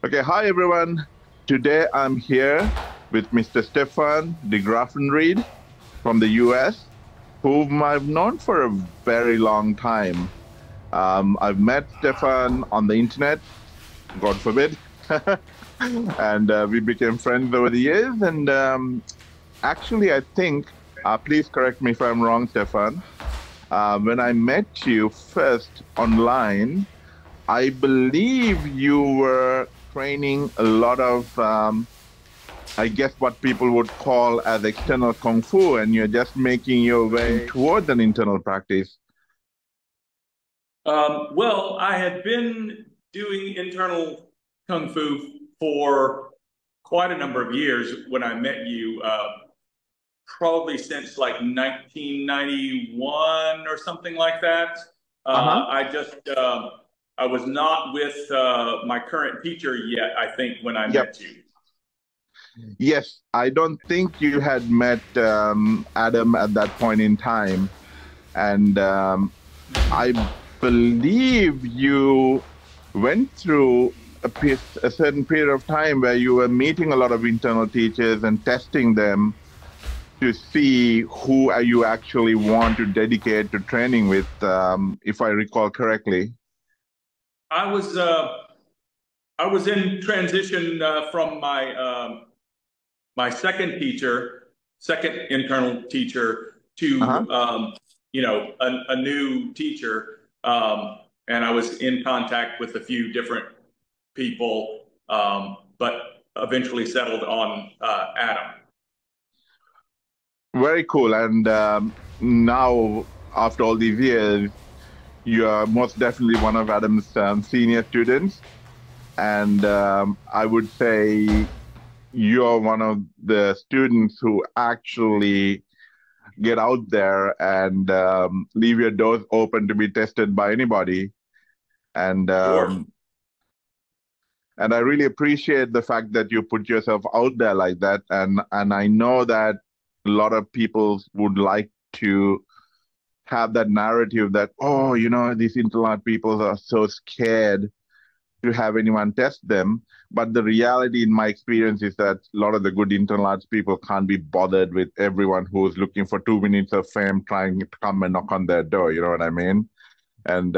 Okay, hi everyone. Today I'm here with Mr. Steffan de Graffenried from the US, whom I've known for a very long time. I've met Stefan on the internet, God forbid, and we became friends over the years. And actually, I think, please correct me if I'm wrong, Stefan. When I met you first online, I believe you were training a lot of, I guess, what people would call as external kung fu, and you're just making your way towards an internal practice. Well, I had been doing internal kung fu for quite a number of years when I met you, probably since like 1991 or something like that. Uh-huh. I was not with my current teacher yet, I think, when I Yep. met you. Yes, I don't think you had met Adam at that point in time, and I believe you went through a certain period of time where you were meeting a lot of internal teachers and testing them to see who you actually want to dedicate to training with, if I recall correctly. I was uh, I was in transition from my second teacher, second internal teacher, Uh-huh. to a new teacher, and I was in contact with a few different people, but eventually settled on Adam. Very cool. And now, after all these years, you are most definitely one of Adam's senior students. And I would say you're one of the students who actually get out there and leave your doors open to be tested by anybody. And Sure. I really appreciate the fact that you put yourself out there like that. And I know that a lot of people would like to have that narrative that, oh, these internet people are so scared to have anyone test them. But the reality, in my experience, is that a lot of the good internal arts people can't be bothered with everyone who's looking for 2 minutes of fame trying to come and knock on their door. You know what I mean? And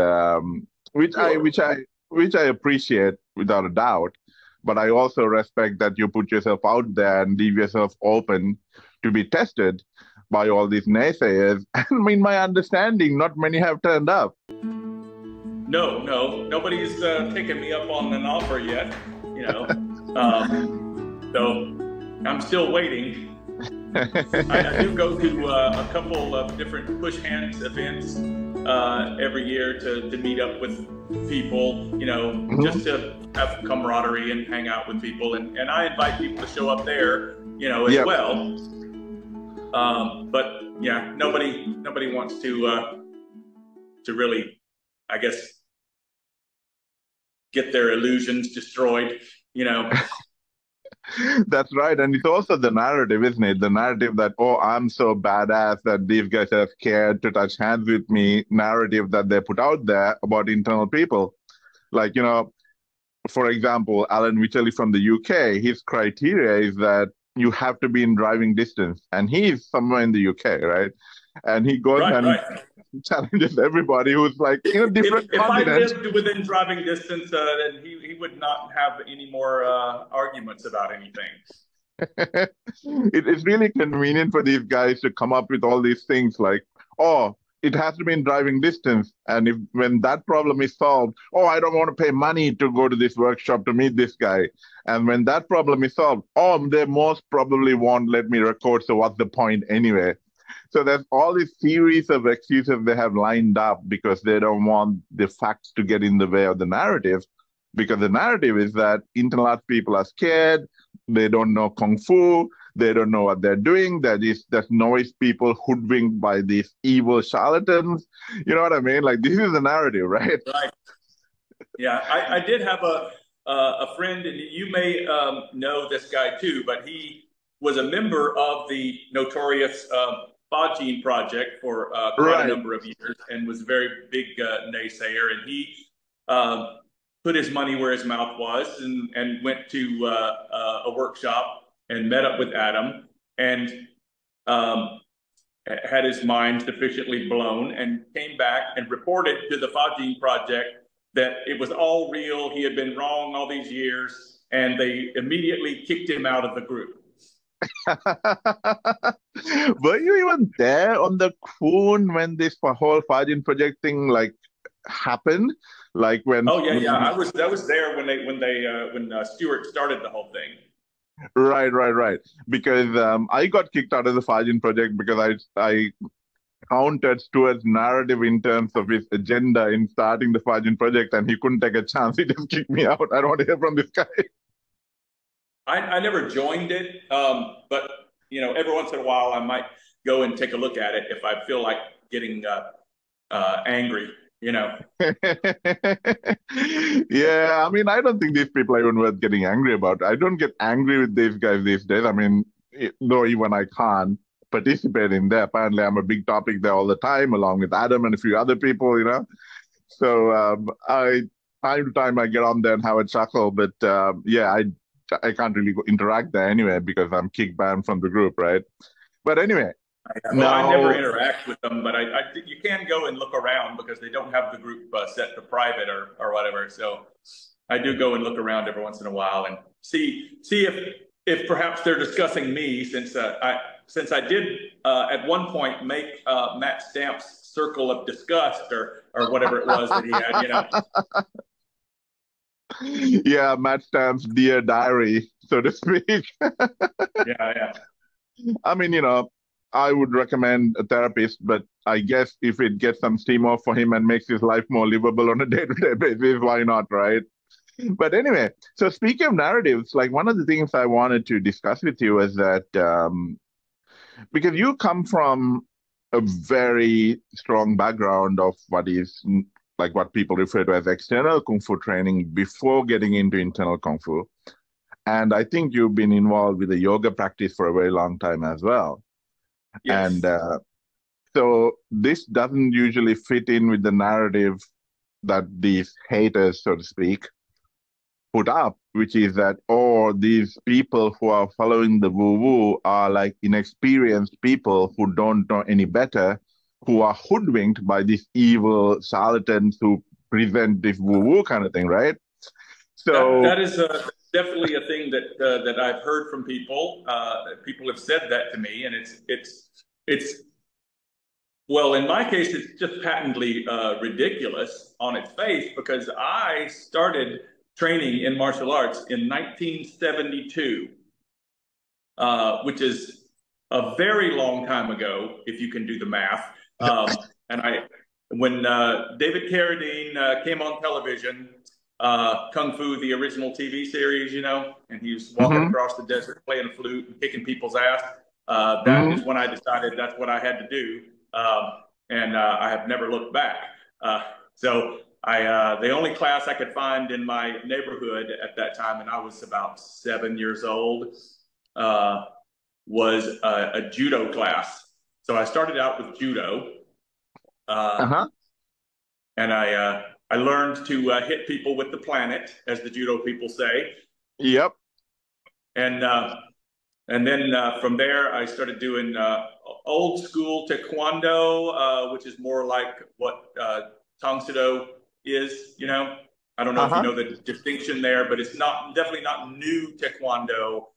which I Sure. which I which I appreciate without a doubt. But I also respect that you put yourself out there and leave yourself open to be tested by all these naysayers. And in my understanding, not many have turned up. Nobody's taken me up on an offer yet. You know, so I'm still waiting. I do go to a couple of different push hands events every year to meet up with people, Mhm. just to have camaraderie and hang out with people. And I invite people to show up there, as Yep. well. But yeah, nobody wants to really, I guess, get their illusions destroyed, you know. That's right. And it's also the narrative, isn't it? The narrative that, oh, I'm so badass that these guys are scared to touch hands with me, narrative that they put out there about internal people. Like, for example, Alan Witcherly from the UK, his criteria is that you have to be in driving distance. And he's somewhere in the UK, right? And he goes Right, and right. challenges everybody who's like in a different If I continent. lived within driving distance, then he would not have any more arguments about anything. It's really convenient for these guys to come up with all these things like, oh, it has to be in driving distance. And if when that problem is solved, oh, I don't want to pay money to go to this workshop to meet this guy. And when that problem is solved, oh, they most probably won't let me record. So what's the point anyway? So there's all these series of excuses they have lined up because they don't want the facts to get in the way of the narrative. Because the narrative is that internal arts people are scared, they don't know kung fu, they don't know what they're doing. There's noise people hoodwinked by these evil charlatans. You know what I mean? Like this is the narrative, right? Right. Yeah, I did have a friend, and you may know this guy too, but he was a member of the notorious Bajiquan project for quite a Right. number of years, and was a very big naysayer. And he um, put his money where his mouth was and went to a workshop and met up with Adam and um, had his mind sufficiently blown and came back and reported to the Fajin project that it was all real. He had been wrong all these years, and they immediately kicked him out of the group. Were you even there on the Chuan when this whole Fajin project thing like happened? Like when? Oh yeah, yeah. I was there when Stewart started the whole thing. Right. Because I got kicked out of the Fajin project because I countered Stuart's narrative in terms of his agenda in starting the Fajin project, and he couldn't take a chance. He just kicked me out. I don't want to hear from this guy. I never joined it, but you know, every once in a while I might go and take a look at it if I feel like getting angry. You know. Yeah, I mean, I don't think these people are even worth getting angry about. I don't get angry with these guys these days. I mean, though even I can't participate in there. Apparently, I'm a big topic there all the time, along with Adam and a few other people, you know. So I time to time I get on there and have a chuckle, but yeah, I can't really interact there anyway because I'm kicked banned from the group, right? But anyway, Well, I never now. interact with them, but you can go and look around because they don't have the group set to private or whatever. So I do go and look around every once in a while and see if perhaps they're discussing me since I did at one point make Matt Stamp's circle of disgust or whatever it was that he had, you know. Yeah, Matt Stamp's Dear Diary, so to speak. Yeah. I mean, you know, I would recommend a therapist, but I guess if it gets some steam off for him and makes his life more livable on a day-to-day basis, why not, right? But anyway, so speaking of narratives, like one of the things I wanted to discuss with you is that because you come from a very strong background of what is like what people refer to as external kung fu training before getting into internal kung fu. And I think you've been involved with the yoga practice for a very long time as well. And Yes. so this doesn't usually fit in with the narrative that these haters, so to speak, put up, which is that, oh, these people who are following the woo-woo are like inexperienced people who don't know any better, who are hoodwinked by these evil charlatans who present this woo-woo kind of thing, right? That So, is definitely a thing that I've heard from people. People have said that to me, and it's well, in my case, it's just patently ridiculous on its face because I started training in martial arts in 1972, which is a very long time ago, if you can do the math. And when David Carradine came on television, Kung Fu, the original TV series, you know, and he was walking mhm, across the desert playing a flute and kicking people's ass. That is mhm. when I decided that's what I had to do, and I have never looked back. So the only class I could find in my neighborhood at that time, and I was about 7 years old, uh, was a judo class. So I started out with judo, uh, Uh-huh. and I learned to hit people with the planet, as the judo people say, Yep. and and then from there I started doing old school taekwondo, which is more like what Tang Soo Do is. You know, I don't know if you Uh-huh. know the distinction there, but it's not definitely not new taekwondo.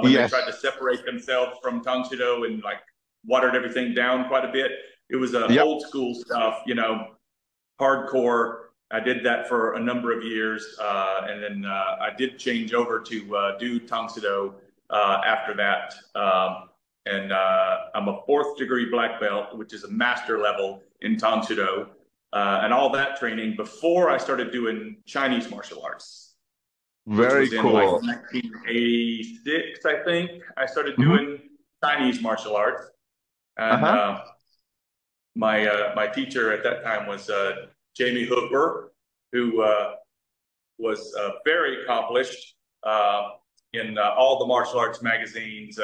When they tried to Yes. separate themselves from Tang Soo Do and like watered everything down quite a bit, it was Yep. old school stuff. You know, hardcore. I did that for a number of years, and then I did change over to do Tang Soo Do after that. And I'm a fourth degree black belt, which is a master level in Tang Soo Do, and all that training before I started doing Chinese martial arts, which Very was in like cool. 1986, I think. I started Hmm. doing Chinese martial arts, and Uh-huh. my teacher at that time was Jamie Hooper, who was very accomplished in all the martial arts magazines,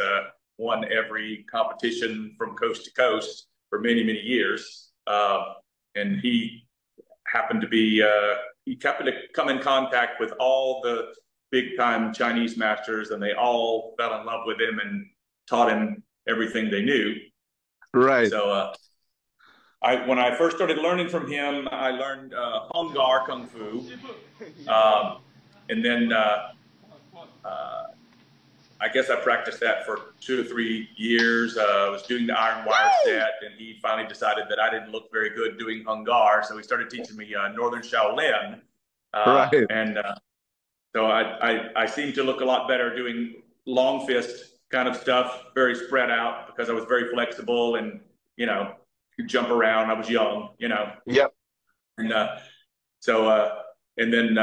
won every competition from coast to coast for many, many years. And he happened to be he happened to come in contact with all the big time Chinese masters, and they all fell in love with him and taught him everything they knew. Right. So when I first started learning from him, I learned Hung Gar Kung Fu, and then I guess I practiced that for 2 or 3 years. I was doing the iron wire set, and he finally decided that I didn't look very good doing Hung Gar, so he started teaching me Northern Shaolin. Right. And so I seemed to look a lot better doing long fist kind of stuff, very spread out, because I was very flexible and, could jump around. I was young, Yep. And and then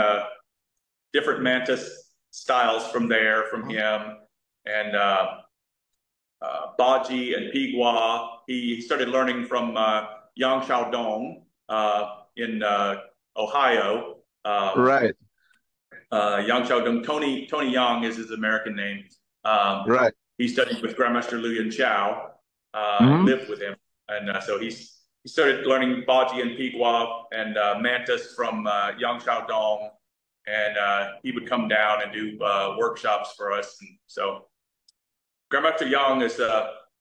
different Mantis styles from him, and Baji and Piguazhang. He started learning from Yang Xiaodong in Ohio. Right. Yang Xiaodong, Tony Yang is his American name. Right. He studied with Grandmaster Liu Yanchao, lived with him, and so he started learning Baji and Piguazhang and Mantis from Yang Xiaodong, and he would come down and do workshops for us. And so Grandmaster Yang is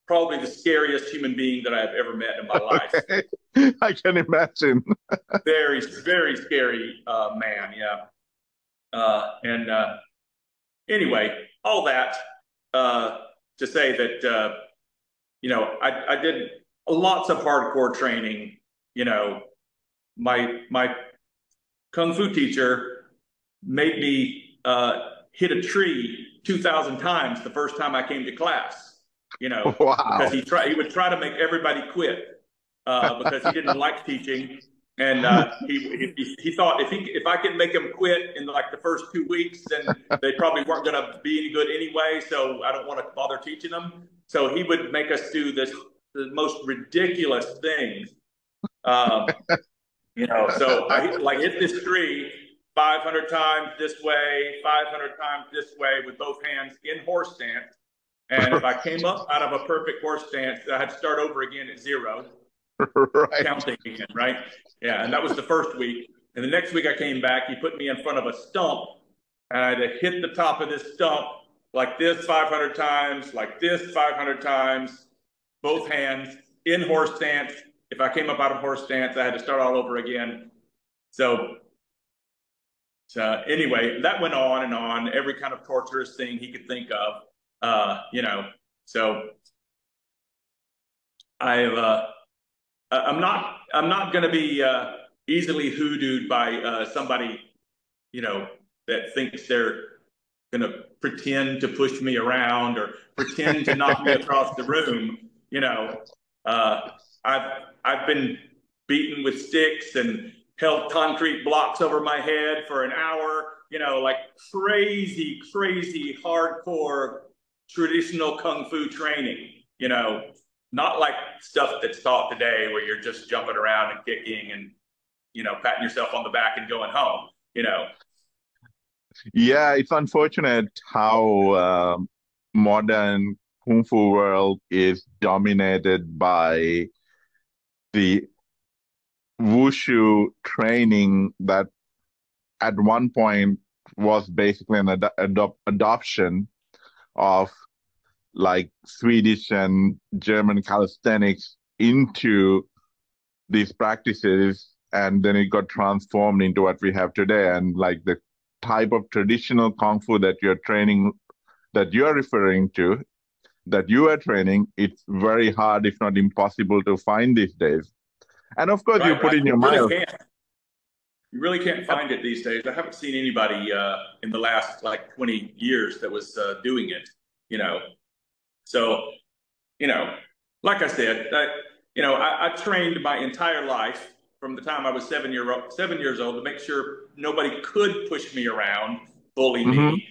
probably the scariest human being that I've ever met in my life. I can imagine. Very, very scary man, yeah. Anyway, all that to say that, I did lots of hardcore training. My Kung Fu teacher made me hit a tree 2,000 times the first time I came to class, Wow. because he would try to make everybody quit because he didn't like teaching. And he thought if I could make him quit in like the first 2 weeks, then they probably weren't going to be any good anyway. So I don't want to bother teaching them. So he would make us do the most ridiculous things. So I hit this tree 500 times this way, 500 times this way with both hands in horse stance. And if I came up out of a perfect horse stance, I had to start over again at 0. Right. Counting again, right? Yeah, and that was the first week. And the next week I came back, he put me in front of a stump, and I had to hit the top of this stump like this 500 times, like this 500 times, both hands in horse stance. If I came up out of horse stance, I had to start all over again. So anyway, that went on, every kind of torturous thing he could think of, So I'm not going to be easily hoodooed by somebody, that thinks they're going to pretend to push me around or pretend to knock me across the room. I've been beaten with sticks and held concrete blocks over my head for an hour, like crazy, crazy, hardcore traditional Kung Fu training, not like stuff that's taught today where you're just jumping around and kicking and, patting yourself on the back and going home, Yeah, it's unfortunate how modern Kung Fu world is dominated by the wushu training that at one point was basically an adoption of like Swedish and German calisthenics into these practices, and then it got transformed into what we have today. And like the type of traditional Kung Fu that you're training, that you're referring to, that you are training, it's very hard, if not impossible, to find these days. And of course, you put in your mind. You really can't find it these days. I haven't seen anybody in the last like 20 years that was doing it, So, like I said, I trained my entire life from the time I was 7 years old to make sure nobody could push me around, bully me,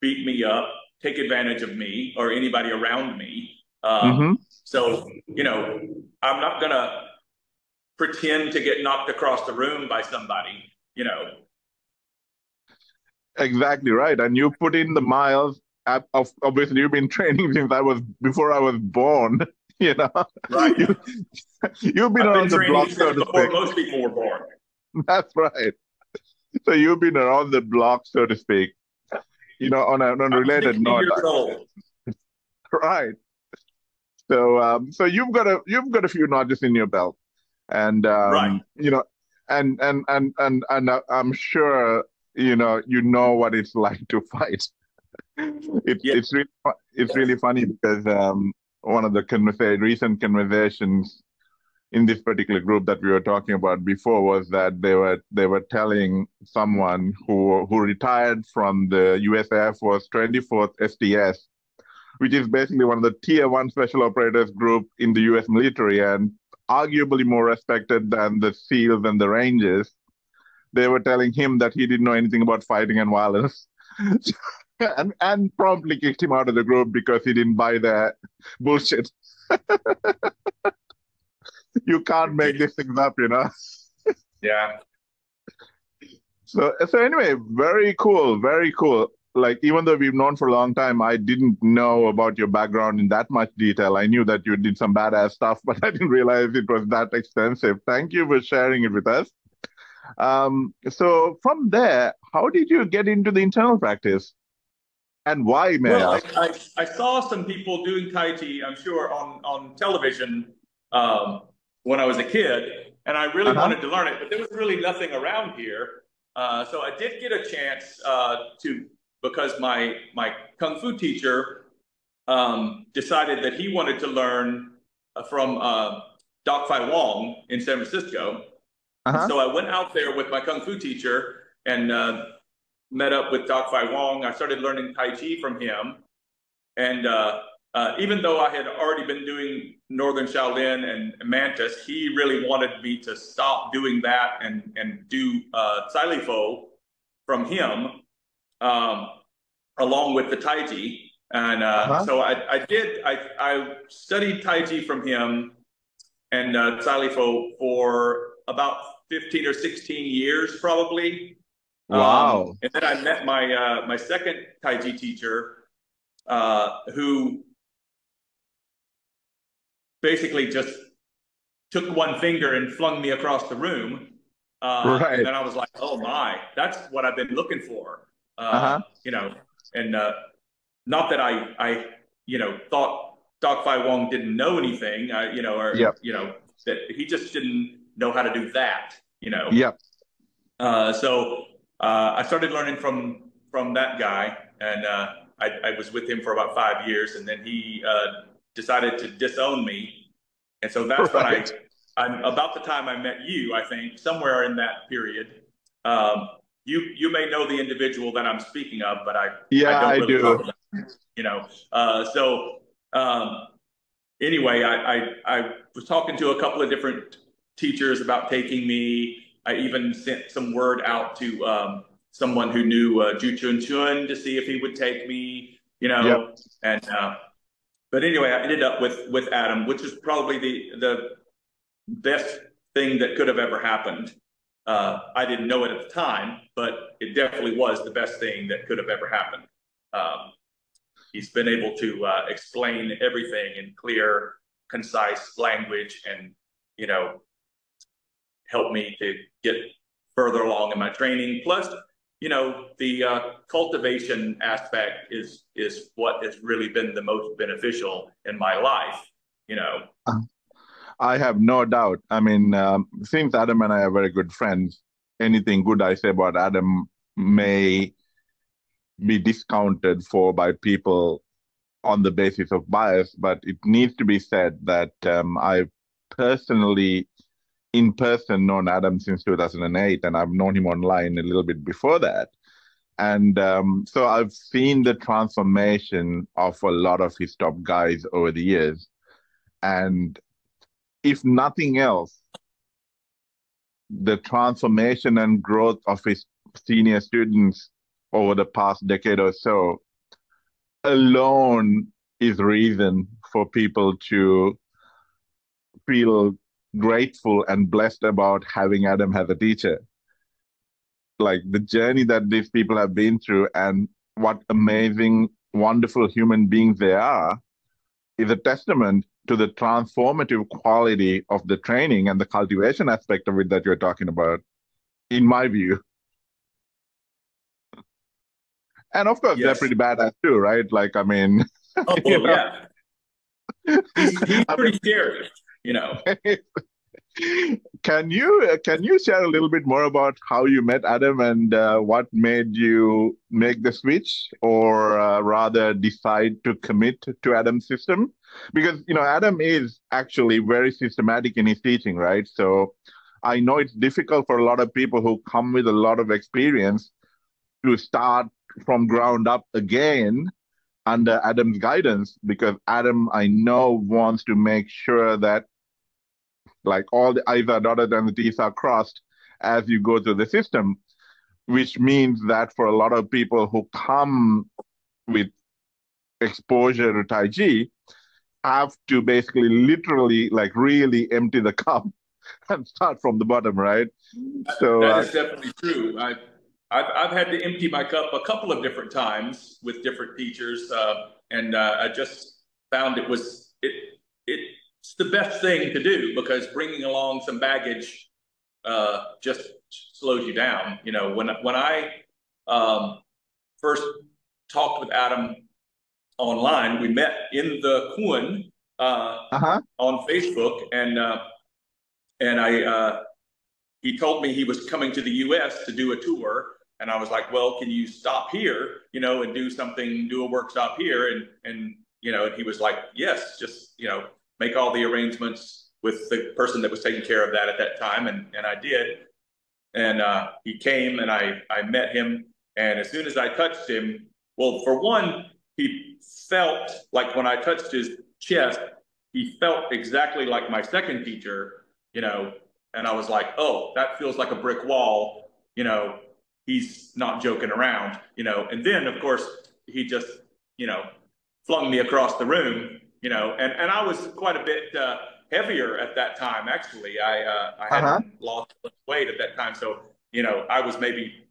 beat me up, take advantage of me or anybody around me. So, I'm not going to pretend to get knocked across the room by somebody, Exactly right. And you put in the miles. Obviously, you've been training since before I was born. Right. You've been around the block, so to before speak. most people were born. That's right. So you've been around the block, so to speak. On a I'm related 60 note, years old. right? So you've got a few notches in your belt, and Right. I'm sure you know what it's like to fight. Yeah. It's really funny because one of the recent conversations in this particular group that we were talking about before was that they were telling someone who retired from the U.S. Air Force 24th STS, which is basically one of the Tier 1 special operators group in the U.S. military and arguably more respected than the SEALs and the Rangers. They were telling him that he didn't know anything about fighting and violence. and promptly kicked him out of the group because he didn't buy their bullshit. You can't make these things up. Yeah. So anyway, very cool, very cool. Like, even though we've known for a long time, I didn't know about your background in that much detail. I knew that you did some badass stuff, but I didn't realize it was that extensive. Thank you for sharing it with us. So from there, how did you get into the internal practice, and why, may Well, I I, ask? I, I saw some people doing Tai Chi, I'm sure, on television when I was a kid, and I really Uh-huh. wanted to learn it, but there was really nothing around here. So I did get a chance because my Kung Fu teacher decided that he wanted to learn from Doc Fai Wong in San Francisco. And Uh-huh. so I went out there with my Kung Fu teacher and met up with Doc Fai Wong. I started learning Tai Chi from him. And even though I had already been doing Northern Shaolin and Mantis, he really wanted me to stop doing that and do Tsai Fo from him, um, along with the Taiji. And Uh-huh. so I did. I studied Taiji from him and Tsai Fo for about 15 or 16 years, probably. Wow. And then I met my second Taiji teacher, who basically just took one finger and flung me across the room. And Right. then I was like, oh my, that's what I've been looking for. Uh, Uh-huh. you know, and not that I thought Doc Fai Wong didn't know anything, Yep. that he just didn't know how to do that. Yep. So I started learning from that guy, and I was with him for about 5 years, and then he decided to disown me, and so that's when Right. I'm about the time I met you, I think, somewhere in that period. Um, you may know the individual that I'm speaking of, but I Yeah, don't I really do. talk about so anyway, I was talking to a couple of different teachers about taking me. I even sent some word out to someone who knew Chuan to see if he would take me, Yep. and but anyway, I ended up with Adam, which is probably the best thing that could have ever happened. I didn't know it at the time, but it definitely was the best thing that could have ever happened. Um, he's been able to explain everything in clear, concise language, and you know, help me to get further along in my training. Plus, the cultivation aspect is what has really been the most beneficial in my life. You know, I have no doubt. I mean, since Adam and I are very good friends, anything good I say about Adam may be discounted for by people on the basis of bias, but it needs to be said that I've personally, in person, known Adam since 2008, and I've known him online a little bit before that. And so I've seen the transformation of a lot of his top guys over the years. And if nothing else, the transformation and growth of his senior students over the past decade or so alone is reason for people to feel grateful and blessed about having Adam as a teacher. Like, the journey that these people have been through and what amazing, wonderful human beings they are is a testament to the transformative quality of the training and the cultivation aspect of it that you're talking about. in my view. And of course, they're Yes. pretty badass too, right? Like, I mean, Oh, you well, know, yeah. He's I pretty scary, you know. mean, can you share a little bit more about how you met Adam and what made you make the switch, or rather decide to commit to Adam's system? Because Adam is actually very systematic in his teaching, right? So I know it's difficult for a lot of people who come with a lot of experience to start from ground up again under Adam's guidance, because Adam, I know, wants to make sure that like all the I's are dotted and the T's are crossed as you go through the system, which means that for a lot of people who come with exposure to Tai Chi, have to basically literally like really empty the cup and start from the bottom, right? So, That is definitely true. I've had to empty my cup a couple of different times with different teachers, and I just found it's the best thing to do, because bringing along some baggage just slows you down. You know, when I first talked with Adam online, we met in the Chuan uh-huh, on Facebook, and he told me he was coming to the U.S. to do a tour, and I was like, "Well, can you stop here, and do a workshop here?" And and he was like, "Yes, just make all the arrangements with the person that was taking care of that at that time," and I did. And he came, and I met him, and as soon as I touched him, well, for one, he felt like when I touched his chest, he felt exactly like my second teacher, and I was like, oh, that feels like a brick wall, he's not joking around, and then of course he just, you know, flung me across the room, and I was quite a bit heavier at that time. Actually, I uh-huh, hadn't lost much weight at that time, so I was maybe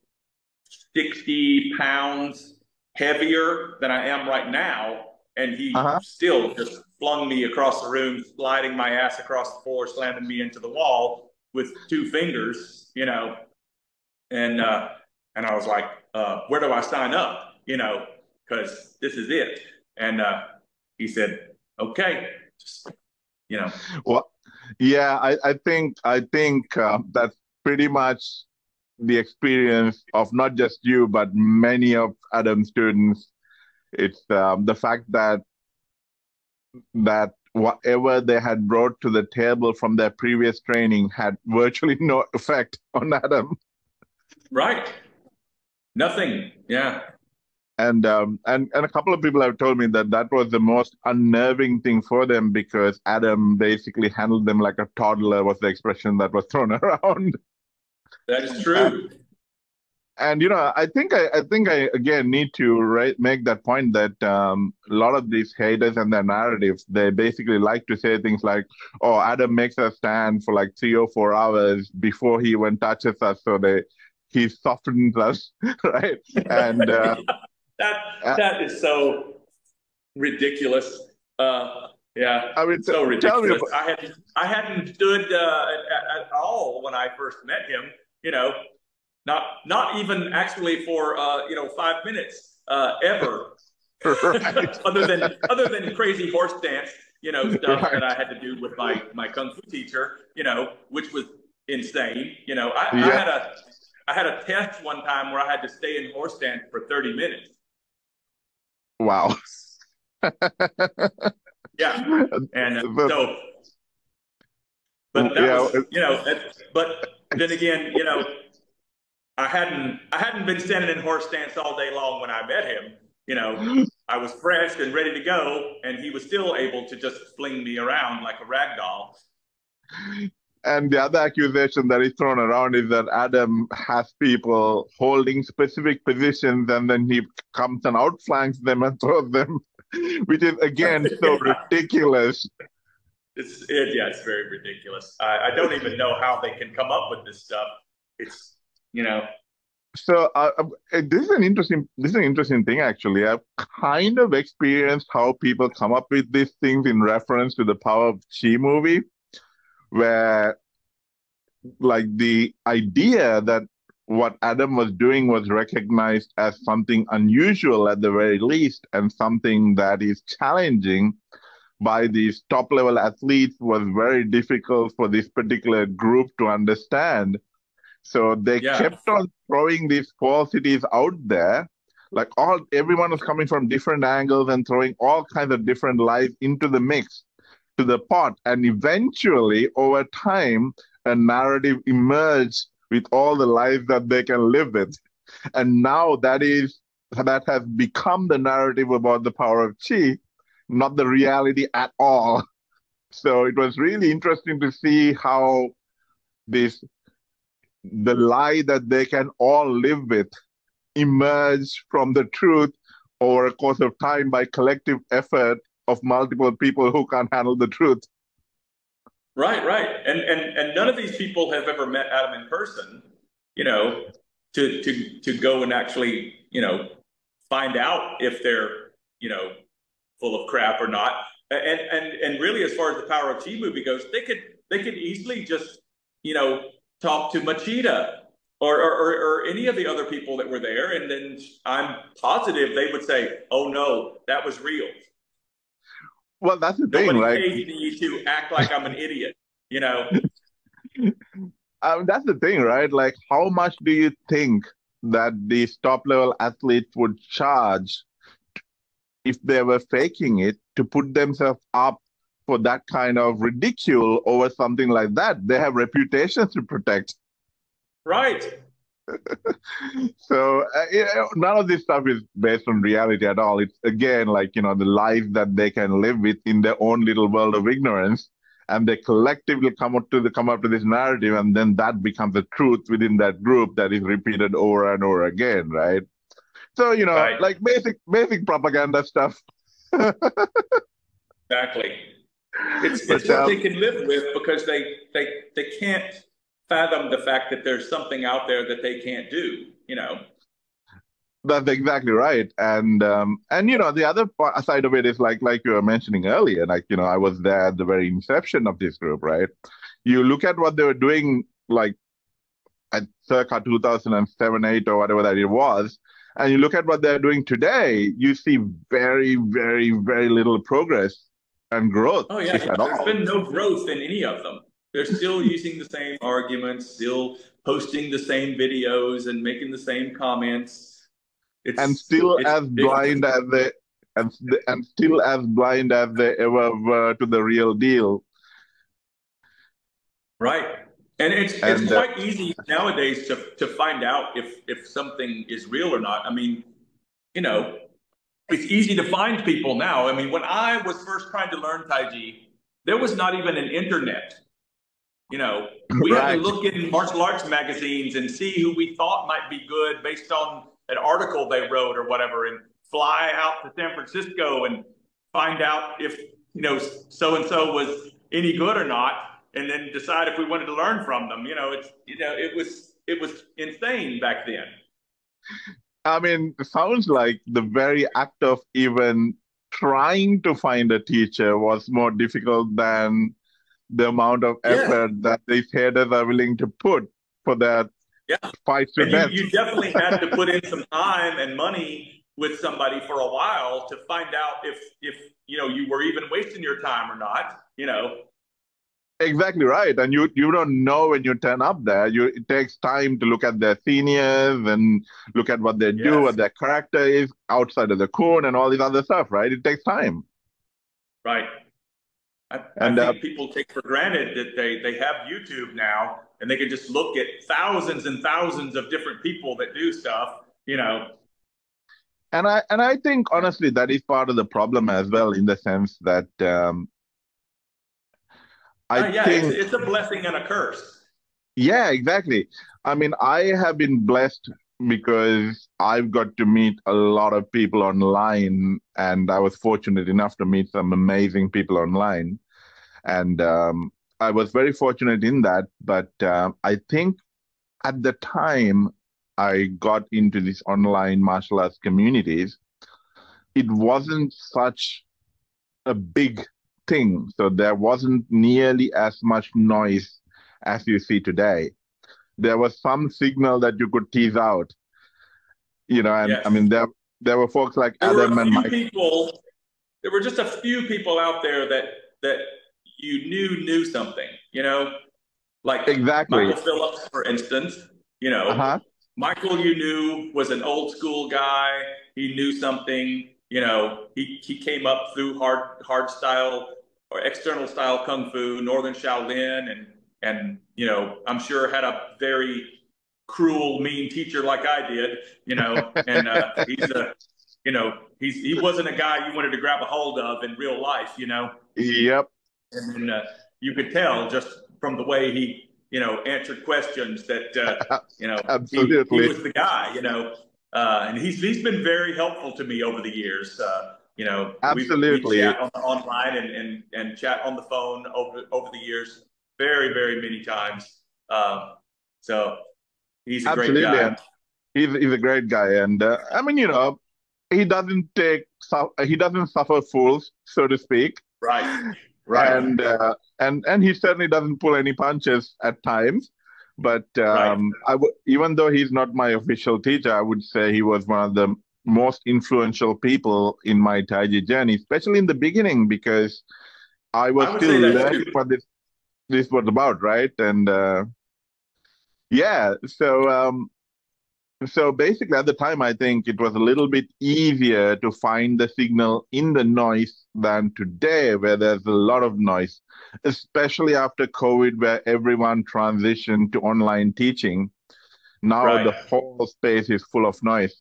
60 pounds heavier than I am right now, and he uh-huh. still just flung me across the room, sliding my ass across the floor, slamming me into the wall with two fingers, and I was like, where do I sign up? Because this is it. And he said, okay, just, you know, Well, yeah, I think that's pretty much the experience of not just you, but many of Adam's students. It's the fact that whatever they had brought to the table from their previous training had virtually no effect on Adam. right, nothing, yeah. And a couple of people have told me that that was the most unnerving thing for them, because Adam basically handled them like a toddler, was the expression that was thrown around. That is And true. and I think I again need to make that point that a lot of these haters and their narratives, they basically like to say things like, "Oh, Adam makes us stand for like 3 or 4 hours before he even touches us, so he softens us," right? And that uh, that is so ridiculous. Yeah, I mean, so tell me ridiculous. about. I hadn't stood at all when I first met him. You know, not even actually for 5 minutes ever, Right, other than crazy horse dance, stuff that right, I had to do with my kung fu teacher, which was insane. yeah, I had a test one time where I had to stay in horse dance for 30 minutes. wow. Yeah, and But but that yeah, was but then again, I hadn't been standing in horse stance all day long when I met him. I was fresh and ready to go, and he was still able to just fling me around like a rag doll. and the other accusation that is thrown around is that Adam has people holding specific positions, and then he comes and outflanks them and throws them, which is again so Yeah, ridiculous. it's very ridiculous. I don't even know how they can come up with this stuff. It's you know So this is an interesting thing actually. I've kind of experienced how people come up with these things in reference to the Power of Chi movie, where like the idea that what Adam was doing was recognized as something unusual at the very least, and something that is challenging by these top level athletes was very difficult for this particular group to understand. So they Yeah. kept on throwing these falsities out there. Like everyone was coming from different angles and throwing all kinds of different lies into the mix, to the pot. And eventually, over time, a narrative emerged with all the lies that they can live with. And now that has become the narrative about the power of chi, not the reality at all. So it was really interesting to see how this the lie that they can all live with emerge from the truth over a course of time by collective effort of multiple people who can't handle the truth. Right, right. And none of these people have ever met Adam in person, you know, to go and actually, find out if they're, full of crap or not. And really, as far as the power of Chi movie goes, they could easily just, you know, talk to Machida or any of the other people that were there, and then I'm positive they would say, "Oh no, that was real. Well, that's the thing, Nobody right? paid me to act like I'm an idiot." You know, That's the thing, right? Like, how much do you think that these top level athletes would charge if they were faking it to put themselves up for that kind of ridicule over something like that? They have reputations to protect. right? So, none of this stuff is based on reality at all. It's again like, the lies that they can live with in their own little world of ignorance. And they collectively come up to this narrative, and then that becomes the truth within that group that is repeated over and over again, right? So, Right. like basic propaganda stuff. Exactly. It's But what they can live with because they can't fathom the fact that there's something out there that they can't do, you know. that's exactly right. And the other side of it is like you were mentioning earlier, like, I was there at the very inception of this group, right? You look at what they were doing, like at circa 2007, 8, or whatever that it was, and you look at what they're doing today, you see very, very, very little progress and growth, Oh yeah, if at there's all. been no growth in any of them. They're still using the same arguments, still posting the same videos and making the same comments. And It's still it's as ridiculous. blind as they and still as blind as they ever were to the real deal. Right. And it's And quite easy nowadays to find out if something is real or not. I mean, you know, it's easy to find people now. I mean, when I was first trying to learn Taiji, there was not even an internet. You know, we had to right, look in martial arts magazines and see who we thought might be good based on an article they wrote or whatever, and fly out to San Francisco and find out if, so and so was any good or not, and then decide if we wanted to learn from them. It was insane back then. I mean, it sounds like the very act of even trying to find a teacher was more difficult than the amount of Yes. effort that these headers are willing to put for that Yeah. fight to And you death. you definitely had to put in some time and money with somebody for a while to find out if you were even wasting your time or not. Exactly right. And you don't know when you turn up there. It takes time to look at their seniors and look at what they do, Yes. what their character is outside of the cone and all this other stuff, right? It takes time. Right. I And think people take for granted that they have YouTube now and they can just look at thousands and thousands of different people that do stuff. I think honestly that is part of the problem as well, in the sense that I Yeah, think, it's a blessing and a curse. yeah, exactly. I mean, I have been blessed because I've got to meet a lot of people online, and I was fortunate enough to meet some amazing people online. And I was very fortunate in that. But I think at the time I got into these online martial arts communities, it wasn't such a big thing. So there wasn't nearly as much noise as you see today. There was some signal that you could tease out, and I Yes. mean, there were folks like There were Adam a and few Mike. people, there were just a few people out there that you knew something, like Michael Exactly. Phillips, for instance. Uh-huh. Michael, you knew, was an old school guy. He knew something. He came up through hard style or external style kung fu, Northern Shaolin, and I'm sure had a very cruel, mean teacher like I did. And he wasn't a guy you wanted to grab a hold of in real life. Yep. And you could tell just from the way he, answered questions that, he Absolutely. was the guy, and he's been very helpful to me over the years. We Absolutely. chat online and chat on the phone over the years, very, very many times. So he's a great Absolutely. guy. And he's a great guy. And I mean, he doesn't suffer fools, so to speak. Right, right, And he certainly doesn't pull any punches at times. But right. even though he's not my official teacher, I would say he was one of the most influential people in my Taiji journey, especially in the beginning, because I was I would still say that learning too. what this was about, right? And yeah, so basically, at the time, I think it was a little bit easier to find the signal in the noise than today, where there's a lot of noise, especially after COVID, where everyone transitioned to online teaching. Now Right. the whole space is full of noise.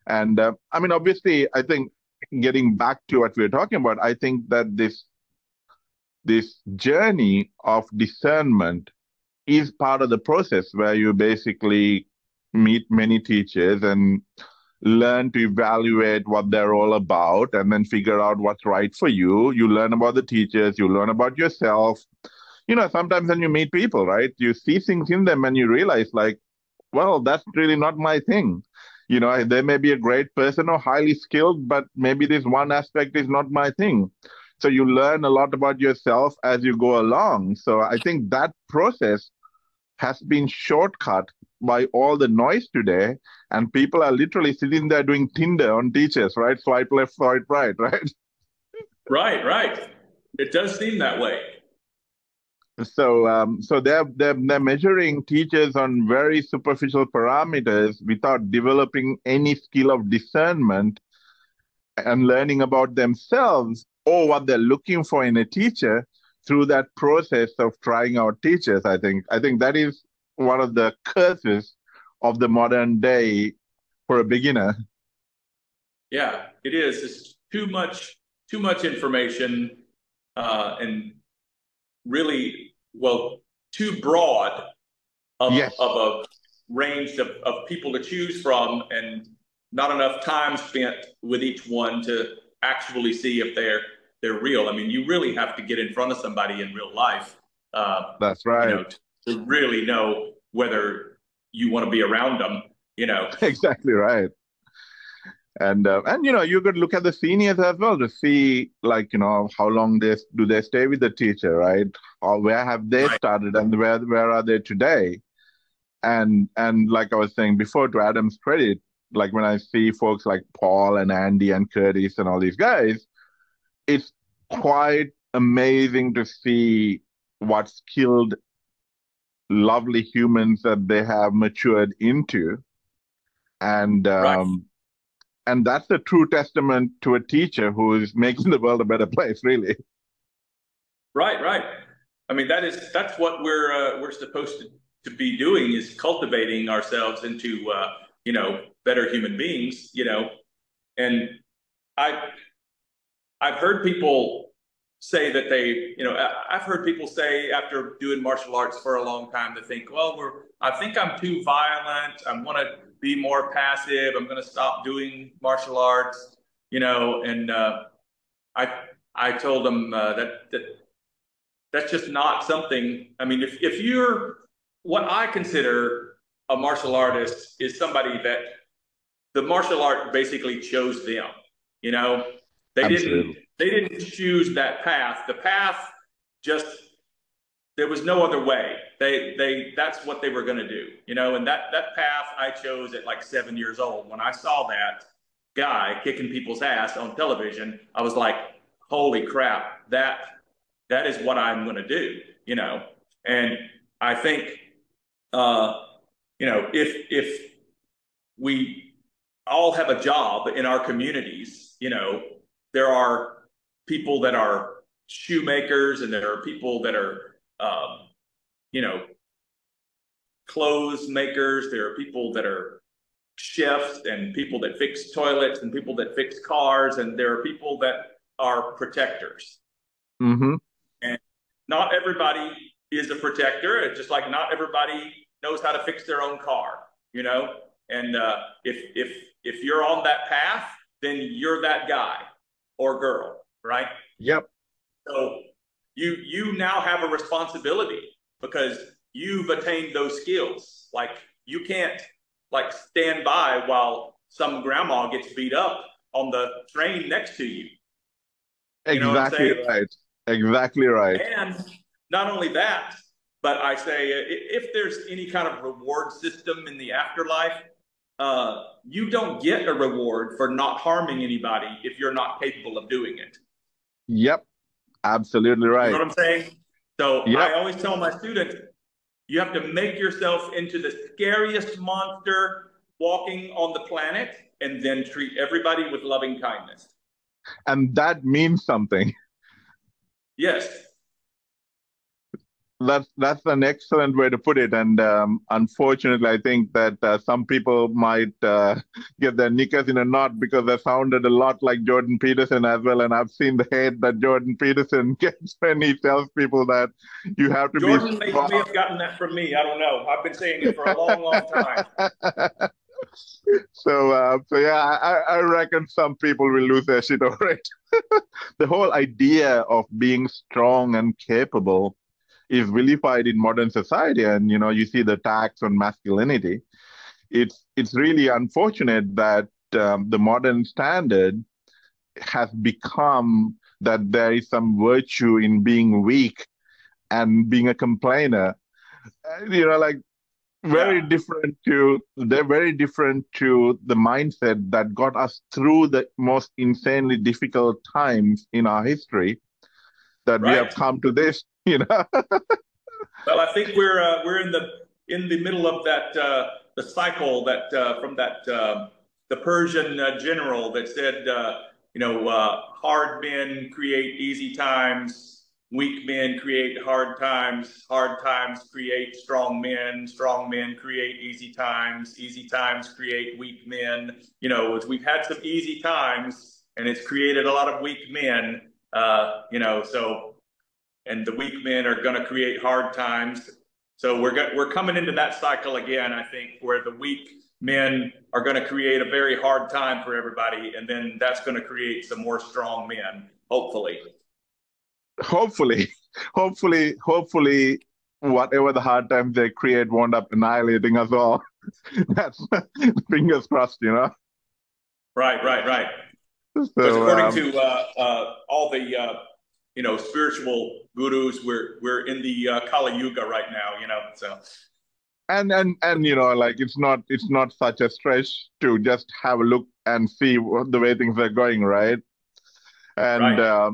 And I mean, obviously, I think getting back to what we were talking about, I think that this journey of discernment is part of the process where you basically meet many teachers and learn to evaluate what they're all about and then figure out what's right for you. You learn about the teachers, you learn about yourself. Sometimes when you meet people, right, you see things in them and you realize, like, well, that's really not my thing. They may be a great person or highly skilled, but maybe this one aspect is not my thing. So you learn a lot about yourself as you go along. So I think that process has been shortcut by all the noise today, and people are literally sitting there doing Tinder on teachers, right? Swipe left, swipe right, right? Right, right. It does seem that way. So they're measuring teachers on very superficial parameters without developing any skill of discernment and learning about themselves or what they're looking for in a teacher through that process of trying out teachers. I think that is one of the curses of the modern day for a beginner. Yeah, it is. It's too much information, and really, well, too broad Yes, of a range of people to choose from, and not enough time spent with each one to actually see if they're real. I mean, you really have to get in front of somebody in real life, uh, that's right. to really know whether you want to be around them. You know, Exactly right. And you could look at the seniors as well to see, like, how long they stay with the teacher, right? Or where have they right, started and where are they today? And like I was saying before, to Adam's credit, like when I see folks like Paul and Andy and Curtis and all these guys, it's quite amazing to see what skilled, lovely humans that they have matured into. And right, and that's a true testament to a teacher who is making the world a better place, really. right, right. I mean, that's what we're supposed to be doing, is cultivating ourselves into better human beings. And I I've heard people say that I've heard people say after doing martial arts for a long time, they think, well, I think I'm too violent. I want to be more passive. I'm going to stop doing martial arts, and I, I told them that that's just not something. I mean, if you're, what I consider a martial artist is somebody that the martial art basically chose them. You know, they didn't Absolutely. they didn't choose that path. The path just there was no other way. That's what they were going to do, you know. And that path I chose at like 7 years old. When I saw that guy kicking people's ass on television, I was like, holy crap, that is what I'm going to do, you know. And I think, you know, if we all have a job in our communities, you know, there are people that are shoemakers, and there are people that are, you know, clothes makers. There are people that are chefs, and people that fix toilets, and people that fix cars, and there are people that are protectors. Mm-hmm. And not everybody is a protector. It's just like not everybody knows how to fix their own car, you know. And if you're on that path, then you're that guy or girl, right? Yep. So you now have a responsibility because you've attained those skills. Like you can't like stand by while some grandma gets beat up on the train next to you. You know what I'm Exactly saying? right. Exactly right. And not only that, but I say if there's any kind of reward system in the afterlife, you don't get a reward for not harming anybody if you're not capable of doing it. Yep. Absolutely You know right. what I'm saying? So I Yep. always tell my students, you have to make yourself into the scariest monster walking on the planet, and then treat everybody with loving kindness. And that means something. Yes. That's an excellent way to put it. And unfortunately, I think that some people might get their knickers in a knot because they sounded a lot like Jordan Peterson as well. And I've seen the hate that Jordan Peterson gets when he tells people that you have to Jordan be may have gotten that from me. I don't know. I've been saying it for a long, long time. So yeah, I reckon some people will lose their shit over it. The whole idea of being strong and capable is vilified in modern society, and you know, you see the attacks on masculinity. It's really unfortunate that the modern standard has become that there is some virtue in being weak and being a complainer. You know, like Yeah. they're very different to the mindset that got us through the most insanely difficult times in our history, that we have Right. come to this, you know. Well, I think we're in the middle of that the cycle that from that the Persian general that said you know hard men create easy times, weak men create hard times create strong men create easy times create weak men. You know, we've had some easy times, and it's created a lot of weak men. You know, so and the weak men are going to create hard times. So we're coming into that cycle again, I think, where the weak men are going to create a very hard time for everybody, and then that's going to create some more strong men, hopefully. Hopefully, hopefully, whatever the hard times they create won't up annihilating us all. That's fingers crossed, you know. Right, right, right. Because So, according to all the you know spiritual gurus, we're in the Kali Yuga right now, you know. So and you know, like it's not such a stretch to just have a look and see the way things are going, right? And right.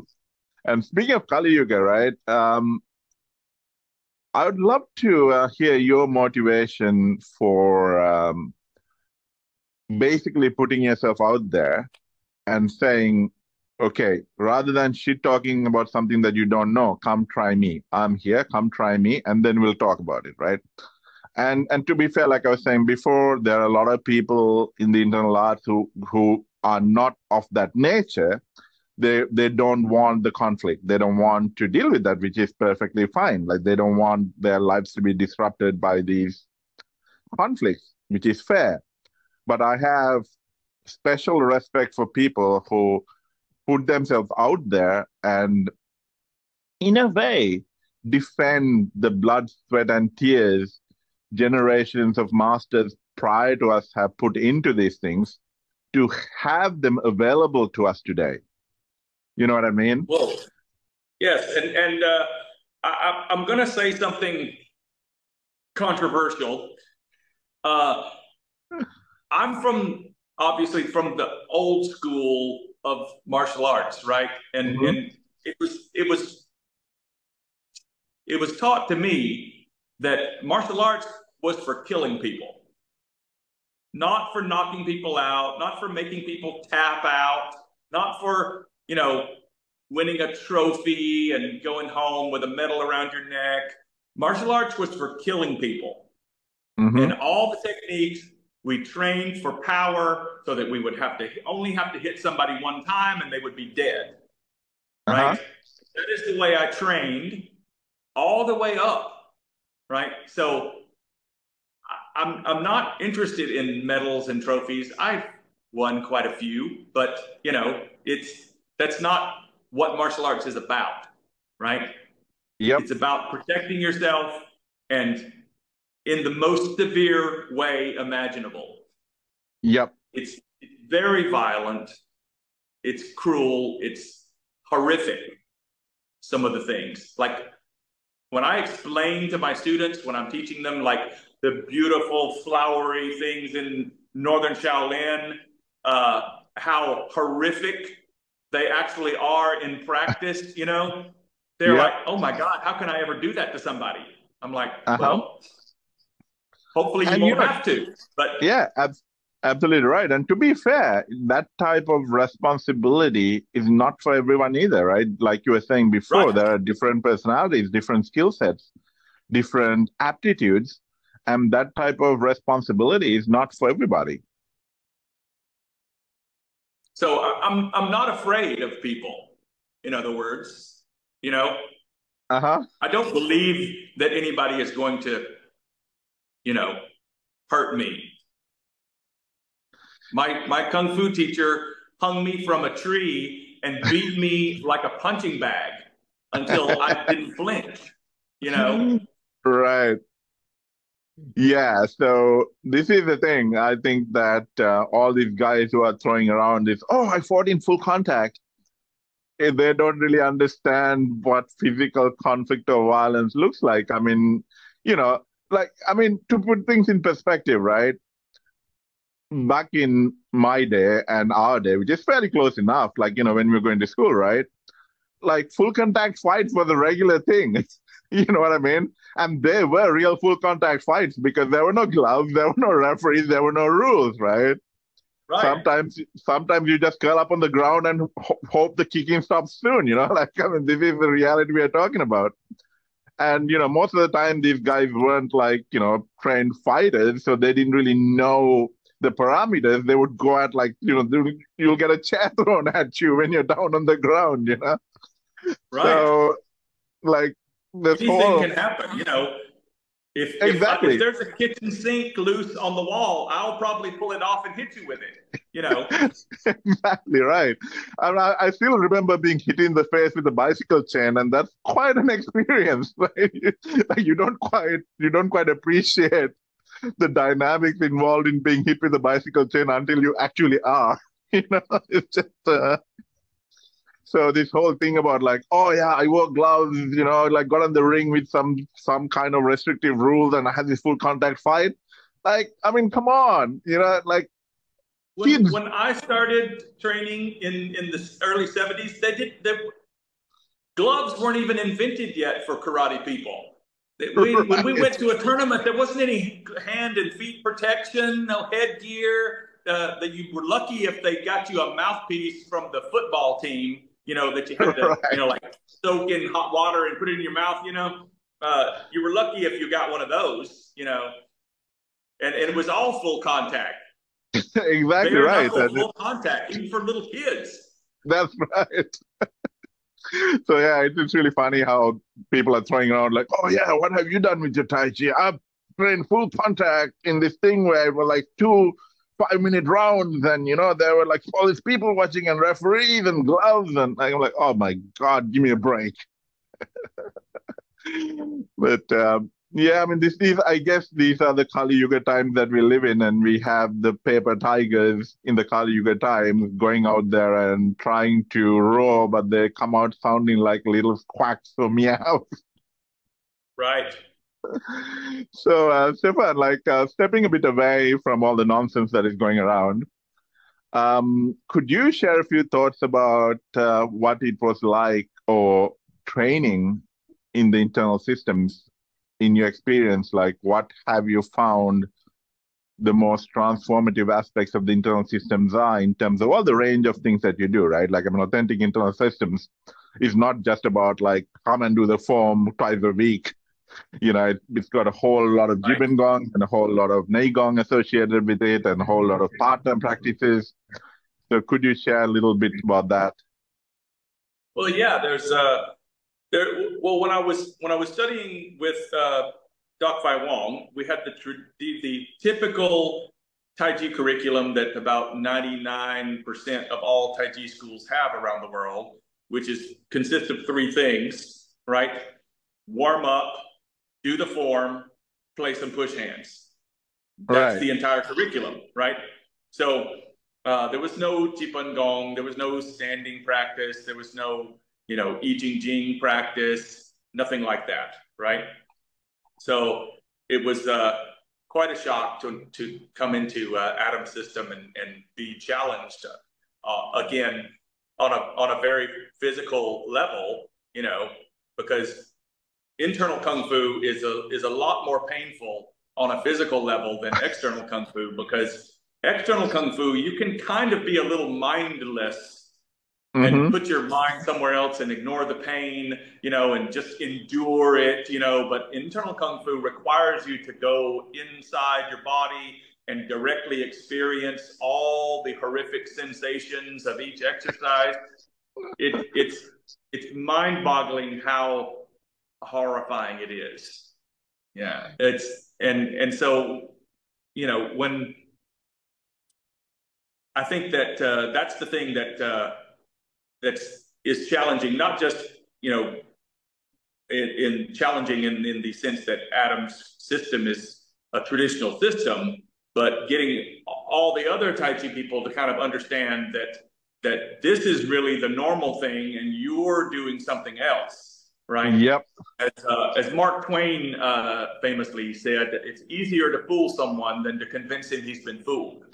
and speaking of Kali Yuga, right? I would love to hear your motivation for basically putting yourself out there and saying, okay, rather than shit talking about something that you don't know, come try me. I'm here, come try me, and then we'll talk about it, right? And to be fair, like I was saying before, there are a lot of people in the internal arts who are not of that nature. They don't want the conflict. They don't want to deal with that, which is perfectly fine. Like they don't want their lives to be disrupted by these conflicts, which is fair. But I have special respect for people who put themselves out there and, in a way, defend the blood, sweat, and tears generations of masters prior to us have put into these things to have them available to us today. You know what I mean? Well, yes, and I'm going to say something controversial. Uh, I'm obviously from the old school of martial arts, right? And Hmm. and it was taught to me that martial arts was for killing people, not for knocking people out, not for making people tap out, not for, winning a trophy and going home with a medal around your neck. Martial arts was for killing people. And Hmm. all the techniques we trained for power so that we would only have to hit somebody one time and they would be dead, right? Uh-huh. That is the way I trained all the way up, right? So I'm not interested in medals and trophies. I've won quite a few, but that's not what martial arts is about, right? Yep. It's about protecting yourself and in the most severe way imaginable. Yep. It's very violent, it's cruel, it's horrific, some of the things. Like when I explain to my students, when I'm teaching them like the beautiful flowery things in northern Shaolin, how horrific they actually are in practice, they're like, Yep. oh my God, how can I ever do that to somebody? I'm like, Uh-huh. well, hopefully you And won't have to. But yeah, absolutely right. And to be fair, that type of responsibility is not for everyone either, right? Like you were saying before, right. there are different personalities, different skill sets, different aptitudes, and that type of responsibility is not for everybody. So I'm not afraid of people, in other words. You know, Uh-huh. I don't believe that anybody is going to, you know, hurt me. My kung fu teacher hung me from a tree and beat me like a punching bag until I didn't flinch, you know? Right. Yeah, so this is the thing. I think that all these guys who are throwing around this, oh, I fought in full contact. They don't really understand what physical conflict or violence looks like. I mean, you know, to put things in perspective, right? Back in my day and our day, which is fairly close enough, like, when we were going to school, right? Like full contact fights was a regular thing. You know what I mean? And they were real full contact fights because there were no gloves, there were no referees, there were no rules, right? Right. Sometimes you just curl up on the ground and hope the kicking stops soon. Like I mean, this is the reality we are talking about. And most of the time these guys weren't like trained fighters, so they didn't really know the parameters. They would go at like you'll get a chair thrown at you when you're down on the ground. Right. So like this Anything whole can happen, if exactly there's a kitchen sink loose on the wall, I'll probably pull it off and hit you with it. exactly right. And I still remember being hit in the face with a bicycle chain, and that's quite an experience. Right? You don't quite appreciate the dynamics involved in being hit with a bicycle chain until you actually are. It's just so this whole thing about like, oh yeah, I wore gloves, like got on the ring with some kind of restrictive rules, and I had this full contact fight. Like, I mean, come on, like kids. When I started training in the early 70s, the gloves weren't even invented yet for karate people. When we Right, went to a tournament, there wasn't any hand and feet protection, no headgear. That you were lucky if they got you a mouthpiece from the football team, that you had to, right. like soak in hot water and put it in your mouth, you were lucky if you got one of those, and it was all full contact, Exactly bare right. knuckle full contact, even for little kids. That's right. So yeah, it's really funny how people are throwing around like, oh yeah, what have you done with your Tai Chi? I've been full contact in this thing where it was like 2 5-minute rounds, and there were like all these people watching and referees and gloves, and I'm like, oh my God, give me a break. But yeah, I mean, I guess these are the Kali Yuga times that we live in, and we have the paper tigers in the Kali Yuga times going out there and trying to roar, but they come out sounding like little quacks or meows. Right. So, Stefan, stepping a bit away from all the nonsense that is going around, could you share a few thoughts about what it was like or training in the internal systems in your experience? Like, what have you found the most transformative aspects of the internal systems are in terms of all the range of things that you do, right? Like, I mean, authentic internal systems is not just about like come and do the form twice a week. It's got a whole lot of Right. Jibin Gong and a whole lot of Nei Gong associated with it and a whole lot of partner practices. So could you share a little bit about that? Well, yeah, when I was studying with Doc Fai Wong, we had the typical Taiji curriculum that about 99% of all Taiji schools have around the world, which consists of three things, right? Warm up, do the form, play some push hands. That's Right. the entire curriculum, right? So there was no Jipan Gong, there was no standing practice, there was no, I Ching Jing practice, nothing like that, right? So it was quite a shock to come into Adam's system and be challenged again on a very physical level, because internal kung fu is a lot more painful on a physical level than external kung fu, because external kung fu you can kind of be a little mindless and Mm-hmm. put your mind somewhere else and ignore the pain, and just endure it, but internal kung fu requires you to go inside your body and directly experience all the horrific sensations of each exercise. It's mind-boggling how horrifying it is. Yeah, and so when I think that that's the thing that is challenging, not just in challenging in the sense that Adam's system is a traditional system, but getting all the other Tai Chi people to kind of understand that this is really the normal thing, and you're doing something else, right? Yep. As Mark Twain famously said, it's easier to fool someone than to convince him he's been fooled.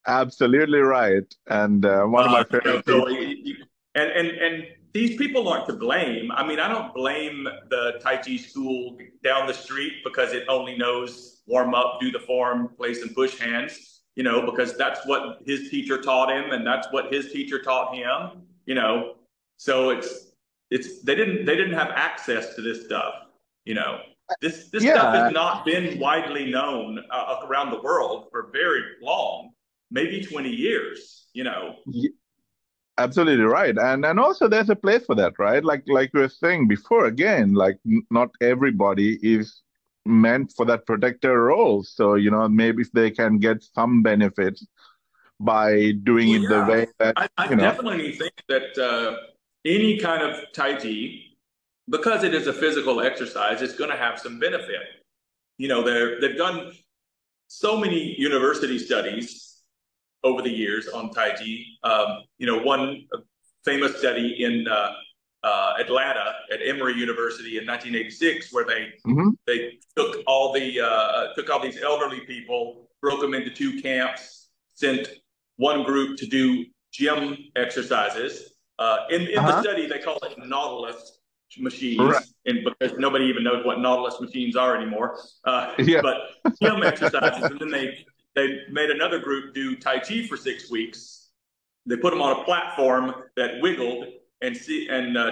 Absolutely right. And one of my favorite So things. and these people aren't to blame. I mean, I don't blame the Tai Chi school down the street because it only knows warm up, do the form, play some push hands. Because that's what his teacher taught him, and that's what his teacher taught him. So they didn't have access to this stuff. You know, this stuff has Yeah, not been widely known around the world for very long, maybe 20 years. absolutely right. And also there's a place for that, right? Like we were saying before, again, like not everybody is meant for that protector role. So, maybe if they can get some benefits by doing Well, it the yeah, way that, I definitely think that any kind of Tai Chi, because it is a physical exercise, it's going to have some benefit. They've done so many university studies over the years on Tai Chi. One famous study in Atlanta at Emory University in 1986, where Mhm. they took all these elderly people, broke them into two camps, sent one group to do gym exercises. In the Uh-huh. study, they call it Nautilus Right. machines, and because nobody even knows what Nautilus machines are anymore. Yeah. But gym exercises, and then they made another group do Tai Chi for 6 weeks. They put them on a platform that wiggled and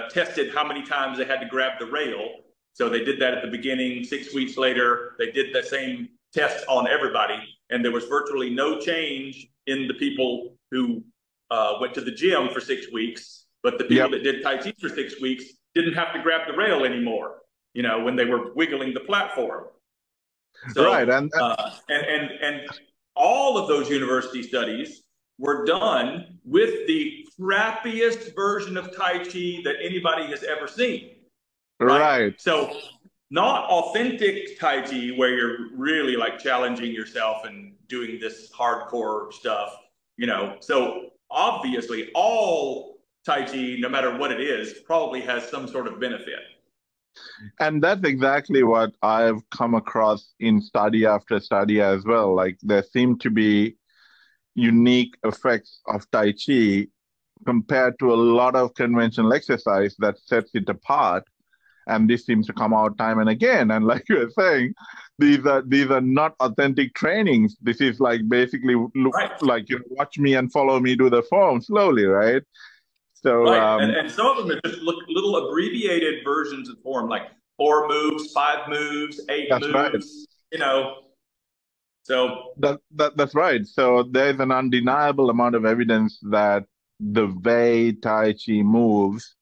tested how many times they had to grab the rail. So they did that at the beginning. 6 weeks later, they did the same test on everybody, and there was virtually no change in the people who went to the gym for 6 weeks. But the people Yep. that did Tai Chi for 6 weeks didn't have to grab the rail anymore, when they were wiggling the platform. Right. So, and all of those university studies were done with the crappiest version of Tai Chi that anybody has ever seen, right? Right. So, not authentic Tai Chi where you're really like challenging yourself and doing this hardcore stuff. So, obviously, all Tai Chi, no matter what it is, probably has some sort of benefit. And that's exactly what I've come across in study after study as well. Like there seem to be unique effects of Tai Chi compared to a lot of conventional exercise that sets it apart. And this seems to come out time and again. And like you were saying, these are not authentic trainings. This is like basically look Right. like you watch me and follow me do the form slowly, right? So Right. And some of them are just little abbreviated versions of form, like 4 moves, 5 moves, eight that's right. moves, you know. So, That's right. So there's an undeniable amount of evidence that the way Tai Chi moves,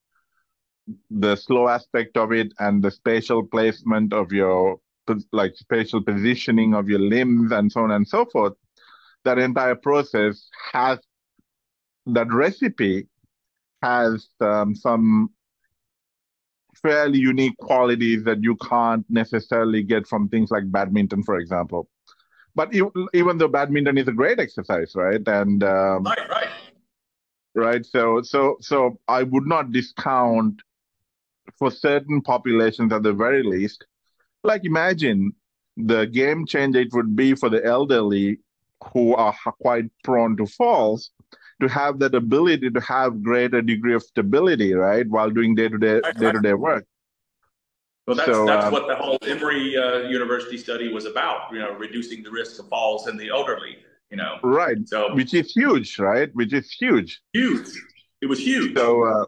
the slow aspect of it, and the spatial placement of your like spatial positioning of your limbs and so on and so forth, that entire process has that recipe has some fairly unique qualities that you can't necessarily get from things like badminton, for example. But even though badminton is a great exercise, right? And right. right, so I would not discount for certain populations at the very least. Like imagine the game changer it would be for the elderly who are quite prone to falls to have that ability to have greater degree of stability, right, while doing Right. day-to-day work. Well, that's So that's what the whole Emory University study was about. Reducing the risk of falls in the elderly. right, So which is huge, right? Which is huge. huge. It was huge. So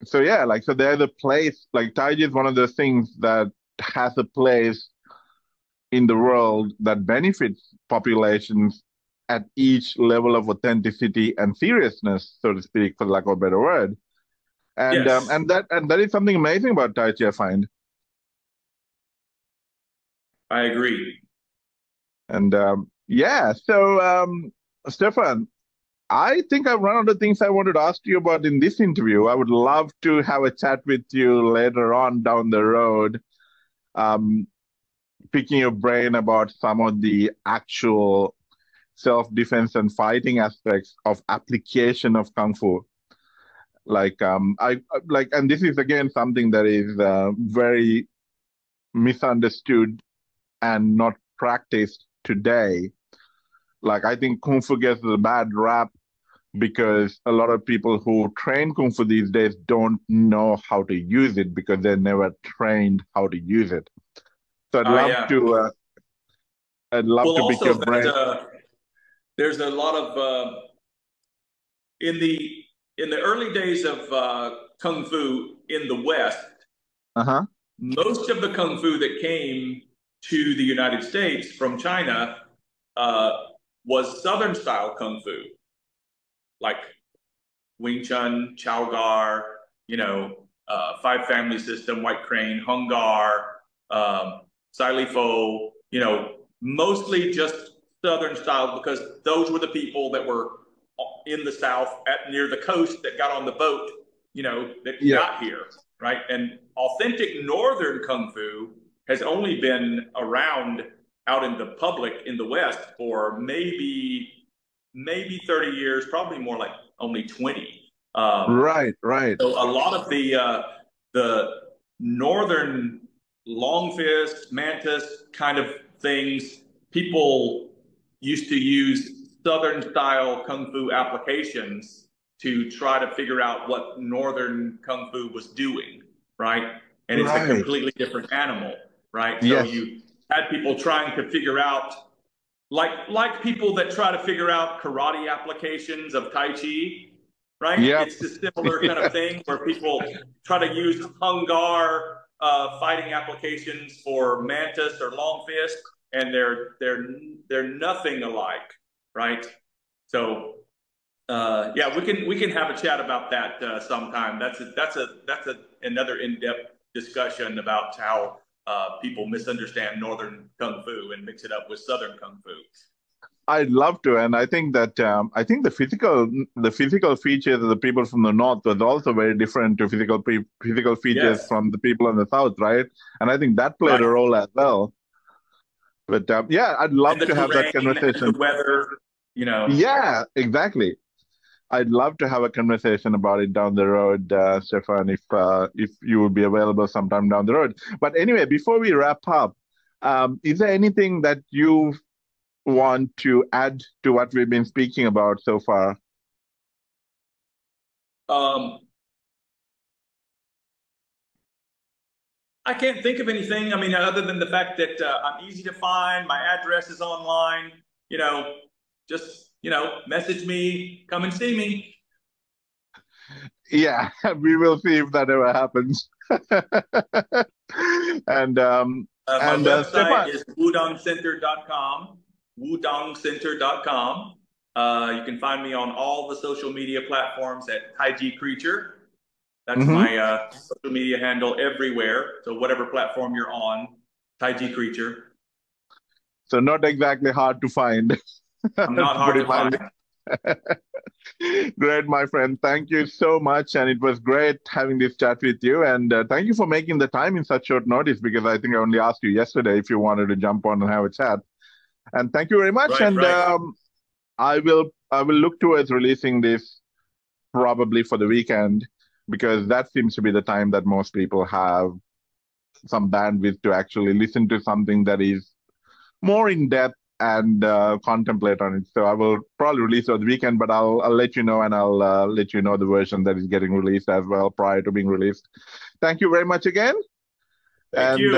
so yeah, like so there's a place like Taiji is one of those things that has a place in the world that benefits populations at each level of authenticity and seriousness, so to speak, for lack of a better word. Yes, And that is something amazing about Tai Chi, I find. I agree. And yeah, so Stefan, I think I've run out of things I wanted to ask you about in this interview. I would love to have a chat with you later on down the road, um, picking your brain about some of the actual self-defense and fighting aspects of application of Kung Fu. Like I like, and this is again something that is very misunderstood and not practiced today. Like I think Kung Fu gets a bad rap because a lot of people who train Kung Fu these days don't know how to use it because they never trained how to use it. So Oh yeah. I'd love Well, to pick your also that brain. there's a lot of in the early days of kung fu in the West. Uh-huh. Most of the kung fu that came to the United States from China uh, was Southern style kung fu, like Wing Chun, Chow Gar, Five Family System, White Crane, Hung Gar, Sai Li Fo, mostly just Southern style because those were the people that were in the South near the coast that got on the boat, that Yeah. got here, right? And authentic Northern Kung Fu has only been around out in the public in the West for maybe 30 years, probably more like only 20. Right, right. So a lot of the northern long fist, mantis kind of things, people used to use southern style kung fu applications to try to figure out what northern kung fu was doing, right? And it's a Right. completely different animal, right? So Yes. you had people trying to figure out like people that try to figure out karate applications of Tai Chi, right? Yep. It's a similar kind of thing where people try to use Hung Gar fighting applications for Mantis or Long Fist, and they're nothing alike, right? So yeah, we can have a chat about that sometime. That's another in-depth discussion about how people misunderstand Northern Kung Fu and mix it up with Southern Kung Fu. I'd love to, and I think the physical features of the people from the north was also very different to physical features Yes, from the people in the south, right? And I think that played a right. role as well. But yeah, I'd And love the to have that terrain and the conversation. weather. Yeah, exactly. I'd love to have a conversation about it down the road, Stefan, if you would be available sometime down the road. But anyway, before we wrap up, is there anything that you want to add to what we've been speaking about so far? I can't think of anything. I mean, other than the fact that I'm easy to find, my address is online. Just message me, come and see me. Yeah, we will see if that ever happens. And my website Stefan, is wudongcenter.com. Wudongcenter.com. You can find me on all the social media platforms at Taiji Creature. That's my social media handle everywhere. So whatever platform you're on, Taiji Creature. So not exactly hard to find. I'm not hard to find. Great, my friend. Thank you so much. And it was great having this chat with you. And thank you for making the time in such short notice, because I think I only asked you yesterday if you wanted to jump on and have a chat. And thank you very much. Right. I will look towards releasing this probably for the weekend, because that seems to be the time that most people have some bandwidth to actually listen to something that is more in depth and contemplate on it. So I will probably release it on the weekend, but I'll let you know, and I'll let you know the version that is getting released as well prior to being released. Thank you very much again. Thank you.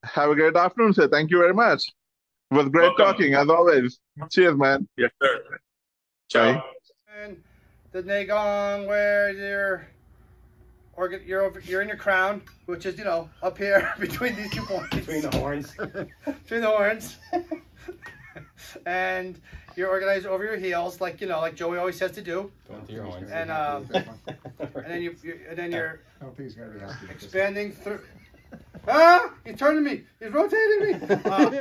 Have a great afternoon, sir. Thank you very much. It was great talking, as always. Cheers, man. Yes, sir. Ciao. Bye. And the Negong, where you're in your crown, which is, up here between these 2 points. Between the horns. Between the horns. And you're organized over your heels, like Joey always says to do. Going through your horns. And then you're I don't think he's gonna be happy. expanding through. Ah! He's turning me. He's rotating me.